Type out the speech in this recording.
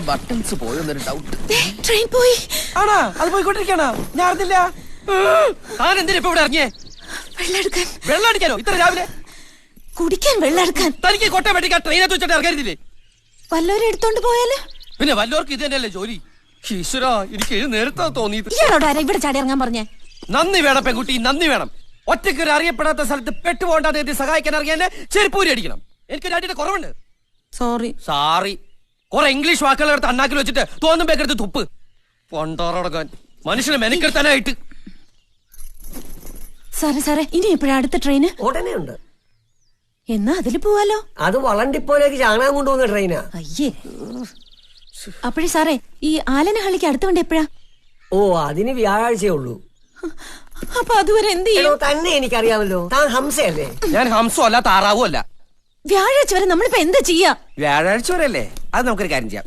Buttons പോയെന്നൊരു doubt. Train പോയി ആണാ? അത് പോയിക്കൊണ്ടിരിക്കണ ഞാൻ അറിഞ്ഞില്ല. താൻ എന്തിനാ ഇപ്പൊ ഇവിടെ ഇറങ്ങിയേ? വെള്ളമെടുക്കാൻ. വെള്ളം അടിക്കാനോ ഇത്ര രാവിലെ? കുടിക്കാൻ വെള്ളമെടുക്കാൻ. തനിക്ക് കൊട്ട വെട്ടിക്കാൻ ട്രെയിനകത്ത് വെച്ചിട്ട് ഇറങ്ങരുതില്ലേ? വല്ലവരും എടുത്തോണ്ട് പോയാല്? പിന്നെ വല്ലവർക്ക് ഇത് തന്നെയല്ലേ ജോലി? ഈശ്വര, എനിക്ക് ഇത് നേരത്തെ തോന്നിയത്. ഇയാളോട് ആരാ ഇവിടെ ചാടി ഇറങ്ങാൻ പറഞ്ഞേ? നന്ദി വേണം പെൺകുട്ടി, നന്ദി വേണം. ഒറ്റയ്ക്ക് ഒരു അറിയപ്പെടാത്ത സ്ഥലത്ത് പെട്ടുപോകേണ്ടത് എത്തി സഹായിക്കാൻ ഇറങ്ങിയ ചെരുപ്പൂരി അടിക്കണം. എനിക്കൊരു അടിയുടെ കുറവുണ്ട്. സോറി. സാറി. കുറെ ഇംഗ്ലീഷ് വാക്കുകൾ എടുത്ത് അണ്ണാക്കിൽ വെച്ചിട്ട് തോന്നും പേക്കെടുത്ത് തുപ്പ്. പൊണ്ടോറടക്കാൻ മനുഷ്യനെ മെനക്കെടുത്താനായിട്ട്. സാറേ ഇനി എപ്പോഴാ അടുത്ത ട്രെയിന്? ഉടനെ ഉണ്ട്. എന്നാ അതില് പോവാലോ. അത് വളണ്ടിപ്പോലേക്ക് ചാണാൻ കൊണ്ടുപോകുന്ന ട്രെയിനാ. അയ്യേ. അപ്പോഴേ സാറേ, ഈ ആലനഹള്ളിക്ക് അടുത്ത വണ്ടി എപ്പോഴാ? ഓ, അതിന് വ്യാഴാഴ്ചയേ ഉള്ളൂ. അപ്പൊ അതുവരെ എന്ത് ചെയ്യും? തന്നെ എനിക്കറിയാമല്ലോ, താൻ ഹംസയല്ലേ? ഞാൻ ഹംസോ അല്ല താറാവോ അല്ല. വ്യാഴാഴ്ച വരെ നമ്മളിപ്പോ എന്താ ചെയ്യാ? വ്യാഴാഴ്ച വരെ അല്ലേ? അത് നമുക്കൊരു കാര്യം ചെയ്യാം.